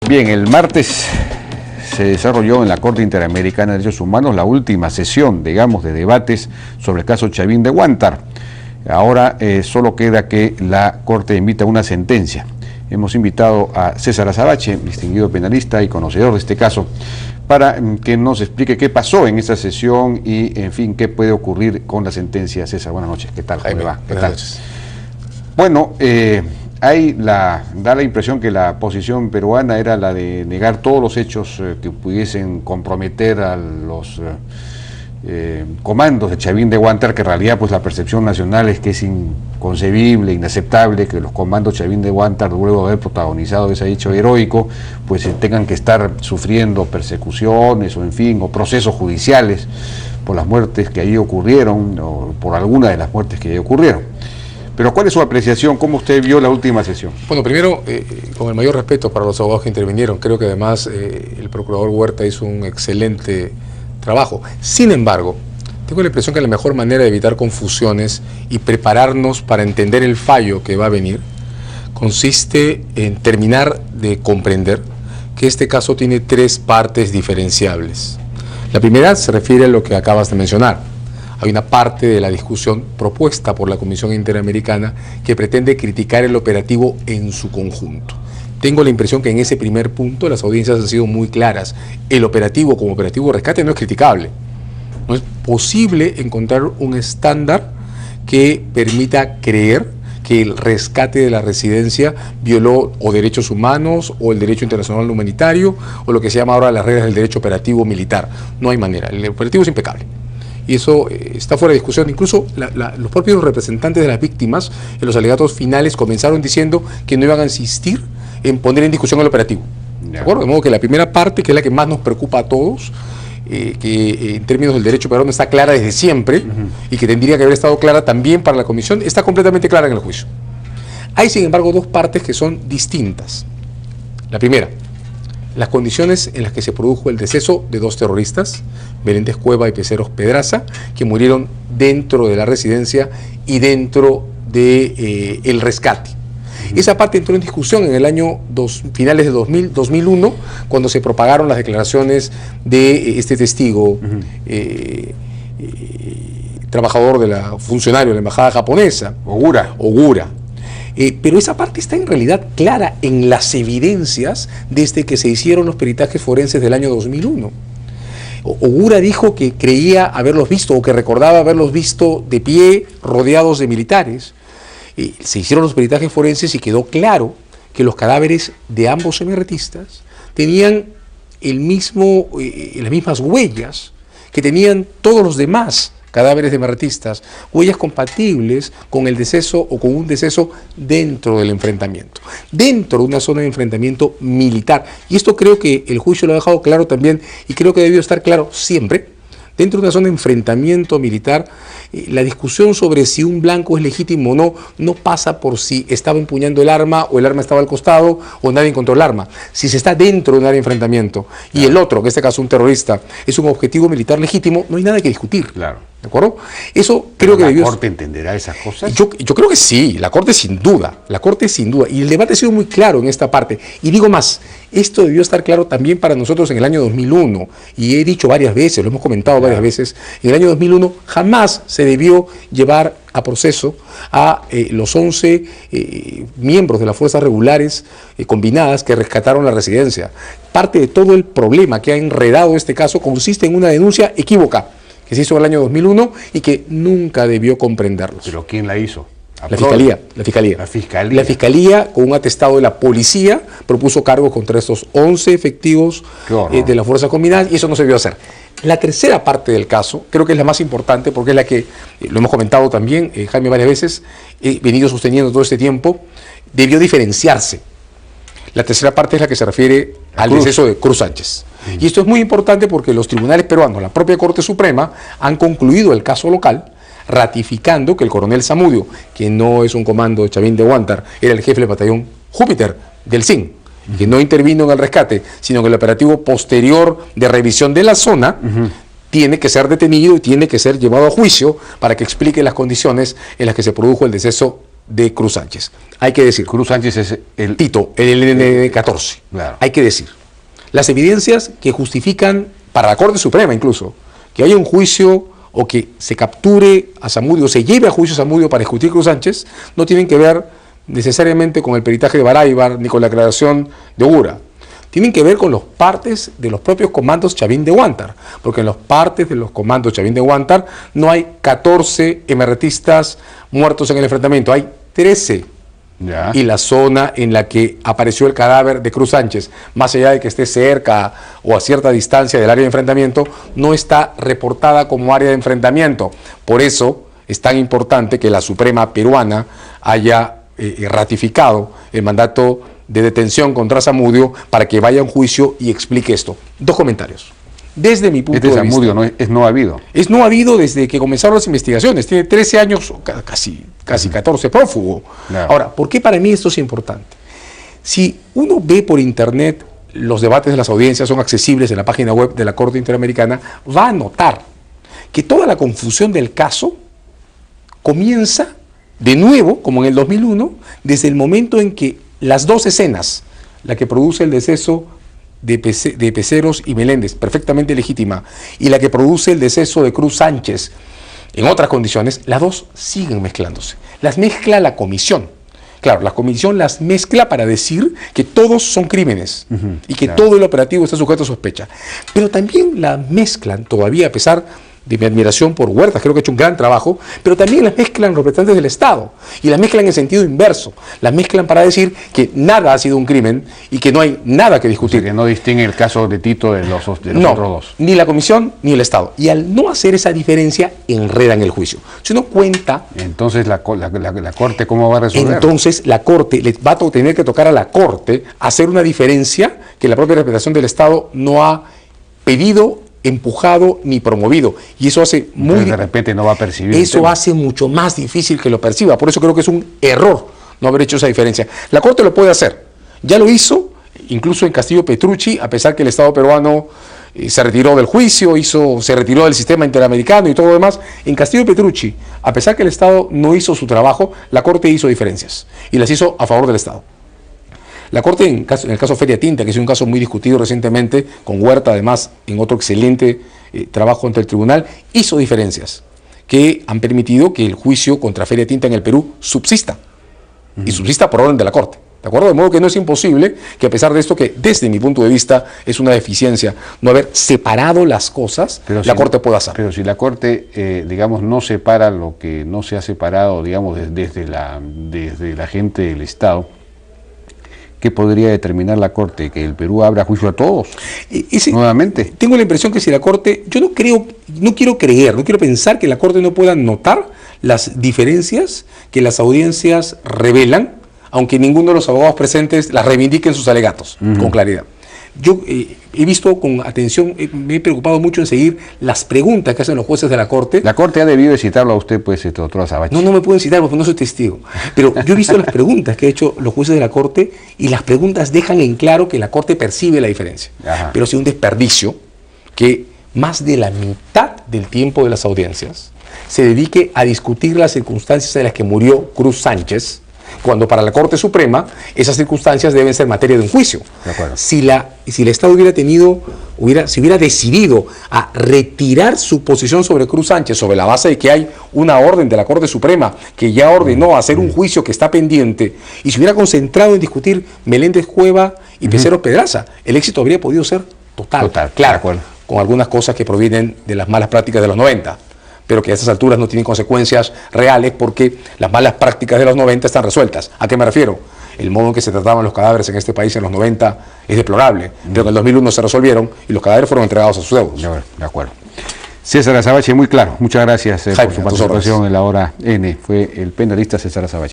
Bien, el martes se desarrolló en la Corte Interamericana de Derechos Humanos la última sesión, digamos, de debates sobre el caso Chavín de Huántar. Ahora solo queda que la Corte emita una sentencia. Hemos invitado a César Azabache, distinguido penalista y conocedor de este caso, para que nos explique qué pasó en esta sesión y, en fin, qué puede ocurrir con la sentencia. César, buenas noches. ¿Qué tal? ¿Cómo le va? ¿Qué tal? Noches. Bueno, da la impresión que la posición peruana era la de negar todos los hechos que pudiesen comprometer a los comandos de Chavín de Huántar, que en realidad pues la percepción nacional es que es inconcebible, inaceptable que los comandos Chavín de Huántar, luego de haber protagonizado ese hecho heroico, pues tengan que estar sufriendo persecuciones o en fin, o procesos judiciales por las muertes que allí ocurrieron, o por alguna de las muertes que allí ocurrieron. Pero ¿cuál es su apreciación? ¿Cómo usted vio la última sesión? Bueno, primero, con el mayor respeto para los abogados que intervinieron, creo que además el procurador Huerta hizo un excelente trabajo. Sin embargo, tengo la impresión que la mejor manera de evitar confusiones y prepararnos para entender el fallo que va a venir consiste en terminar de comprender que este caso tiene tres partes diferenciables. La primera se refiere a lo que acabas de mencionar. Hay una parte de la discusión propuesta por la Comisión Interamericana que pretende criticar el operativo en su conjunto. Tengo la impresión que en ese primer punto las audiencias han sido muy claras. El operativo como operativo de rescate no es criticable. No es posible encontrar un estándar que permita creer que el rescate de la residencia violó o derechos humanos o el derecho internacional humanitario o lo que se llama ahora las reglas del derecho operativo militar. No hay manera. El operativo es impecable. Y eso está fuera de discusión. Incluso los propios representantes de las víctimas en los alegatos finales comenzaron diciendo que no iban a insistir en poner en discusión el operativo. ¿De acuerdo? De modo que la primera parte, que es la que más nos preocupa a todos, que en términos del derecho peruano está clara desde siempre y que tendría que haber estado clara también para la comisión, está completamente clara en el juicio. Hay, sin embargo, dos partes que son distintas. La primera, las condiciones en las que se produjo el deceso de dos terroristas, Meléndez Cueva y Peceros Pedraza, que murieron dentro de la residencia y dentro del rescate. Esa parte entró en discusión en el año finales de 2001, cuando se propagaron las declaraciones de este testigo, funcionario de la embajada japonesa, Ogura. Pero esa parte está en realidad clara en las evidencias desde que se hicieron los peritajes forenses del año 2001. Ogura dijo que creía haberlos visto o que recordaba haberlos visto de pie, rodeados de militares. Se hicieron los peritajes forenses y quedó claro que los cadáveres de ambos MRTistas tenían las mismas huellas que tenían todos los demás cadáveres de MRTistas, huellas compatibles con el deceso o con un deceso dentro del enfrentamiento, dentro de una zona de enfrentamiento militar. Y esto creo que el juicio lo ha dejado claro también y creo que debió estar claro siempre. Dentro de una zona de enfrentamiento militar, la discusión sobre si un blanco es legítimo o no pasa por si estaba empuñando el arma o el arma estaba al costado o nadie encontró el arma. Si se está dentro de un área de enfrentamiento y el otro, que en este caso un terrorista, es un objetivo militar legítimo, no hay nada que discutir. Claro. ¿De acuerdo? Eso creo que debió... ¿La Corte entenderá esas cosas? Yo creo que sí, la Corte sin duda. Y el debate ha sido muy claro en esta parte. Y digo más, esto debió estar claro también para nosotros en el año 2001. Y he dicho varias veces, lo hemos comentado varias veces, en el año 2001 jamás se debió llevar a proceso a los 11 miembros de las fuerzas regulares combinadas que rescataron la residencia. Parte de todo el problema que ha enredado este caso consiste en una denuncia equívoca que se hizo en el año 2001 y que nunca debió comprenderlos. ¿Pero quién la hizo? La Fiscalía. La Fiscalía, con un atestado de la policía, propuso cargos contra estos 11 efectivos de las fuerzas combinadas y eso no se debió hacer. La tercera parte del caso, creo que es la más importante porque es la que, lo hemos comentado también, Jaime, varias veces, he venido sosteniendo todo este tiempo, debió diferenciarse. La tercera parte es la que se refiere al deceso de Cruz Sánchez. Y esto es muy importante porque los tribunales peruanos, la propia Corte Suprema, han concluido el caso local, ratificando que el coronel Zamudio, que no es un comando de Chavín de Huántar, era el jefe del batallón Júpiter del CIN, que no intervino en el rescate, sino en el operativo posterior de revisión de la zona, tiene que ser detenido y tiene que ser llevado a juicio para que explique las condiciones en las que se produjo el deceso de Cruz Sánchez. Hay que decir, Cruz Sánchez es el Tito, el LN14. Claro. Hay que decir, las evidencias que justifican, para la Corte Suprema incluso, que haya un juicio o que se capture a Zamudio, se lleve a juicio a Zamudio para discutir Cruz Sánchez, no tienen que ver necesariamente con el peritaje de Baraybar ni con la aclaración de Ogura. Tienen que ver con los partes de los propios comandos Chavín de Huántar, porque en los partes de los comandos Chavín de Huántar no hay 14 emerretistas muertos en el enfrentamiento, hay 13. Ya. Y la zona en la que apareció el cadáver de Cruz Sánchez, más allá de que esté cerca o a cierta distancia del área de enfrentamiento, no está reportada como área de enfrentamiento. Por eso es tan importante que la Suprema peruana haya ratificado el mandato de detención contra Zamudio para que vaya a un juicio y explique esto. Dos comentarios. Desde mi punto de vista, Zamudio no ha habido. Es no ha habido desde que comenzaron las investigaciones. Tiene 13 años, casi 14, prófugo. Claro. Ahora, ¿por qué para mí esto es importante? Si uno ve por internet, los debates de las audiencias son accesibles en la página web de la Corte Interamericana, va a notar que toda la confusión del caso comienza de nuevo, como en el 2001, desde el momento en que las dos escenas, la que produce el deceso de Peceros y Meléndez, perfectamente legítima, y la que produce el deceso de Cruz Sánchez en otras condiciones, las dos siguen mezclándose. Las mezcla la comisión. Claro, la comisión las mezcla para decir que todos son crímenes y que todo el operativo está sujeto a sospecha. Pero también la mezclan todavía, a pesar de mi admiración por Huertas, creo que ha hecho un gran trabajo, pero también las mezclan los representantes del Estado, y las mezclan en sentido inverso, las mezclan para decir que nada ha sido un crimen y que no hay nada que discutir. O sea, que no distingue el caso de Tito de los otros dos. Ni la comisión ni el Estado. Y al no hacer esa diferencia, enredan el juicio. Si uno cuenta... Entonces, ¿la Corte cómo va a resolver? Entonces, la Corte, le va a tener que tocar a la Corte hacer una diferencia que la propia representación del Estado no ha pedido, empujado ni promovido, y eso hace muy... Entonces, de repente no va a percibir. Eso hace mucho más difícil que lo perciba. Por eso creo que es un error no haber hecho esa diferencia. La Corte lo puede hacer. Ya lo hizo, incluso en Castillo Petrucci, a pesar que el Estado peruano se retiró del juicio, se retiró del sistema interamericano y todo lo demás. En Castillo Petrucci, a pesar que el Estado no hizo su trabajo, la Corte hizo diferencias y las hizo a favor del Estado. La Corte, en el caso Feria Tinta, que es un caso muy discutido recientemente, con Huerta además en otro excelente trabajo ante el tribunal, hizo diferencias que han permitido que el juicio contra Feria Tinta en el Perú subsista, y subsista por orden de la Corte. ¿De acuerdo? De modo que no es imposible que, a pesar de esto, que desde mi punto de vista es una deficiencia no haber separado las cosas, pero la Corte pueda hacer. Pero si la Corte, digamos, no separa lo que no se ha separado, digamos, desde la gente del Estado, ¿qué podría determinar la Corte? ¿Que el Perú abra juicio a todos? Nuevamente. Tengo la impresión que si la Corte, yo no quiero pensar que la Corte no pueda notar las diferencias que las audiencias revelan, aunque ninguno de los abogados presentes las reivindique en sus alegatos, con claridad. Yo he visto con atención, me he preocupado mucho en seguir las preguntas que hacen los jueces de la Corte. La Corte ha debido de citarlo a usted, pues, doctor Azabache. No me pueden citar porque no soy testigo. Pero yo he visto las preguntas que han hecho los jueces de la Corte, y las preguntas dejan en claro que la Corte percibe la diferencia. Ajá. Pero sí un desperdicio que más de la mitad del tiempo de las audiencias se dedique a discutir las circunstancias en las que murió Cruz Sánchez, cuando para la Corte Suprema esas circunstancias deben ser materia de un juicio. De acuerdo. Si el Estado se hubiera decidido a retirar su posición sobre Cruz Sánchez sobre la base de que hay una orden de la Corte Suprema que ya ordenó hacer un juicio que está pendiente, y se hubiera concentrado en discutir Meléndez Cueva y Peceros Pedraza, el éxito habría podido ser total. Claro, con algunas cosas que provienen de las malas prácticas de los 90. Pero que a estas alturas no tienen consecuencias reales porque las malas prácticas de los 90 están resueltas. ¿A qué me refiero? El modo en que se trataban los cadáveres en este país en los 90 es deplorable, pero en el 2001 se resolvieron y los cadáveres fueron entregados a sus deudos. De acuerdo. César Azabache, muy claro. Muchas gracias por su participación en la hora N. Fue el penalista César Azabache.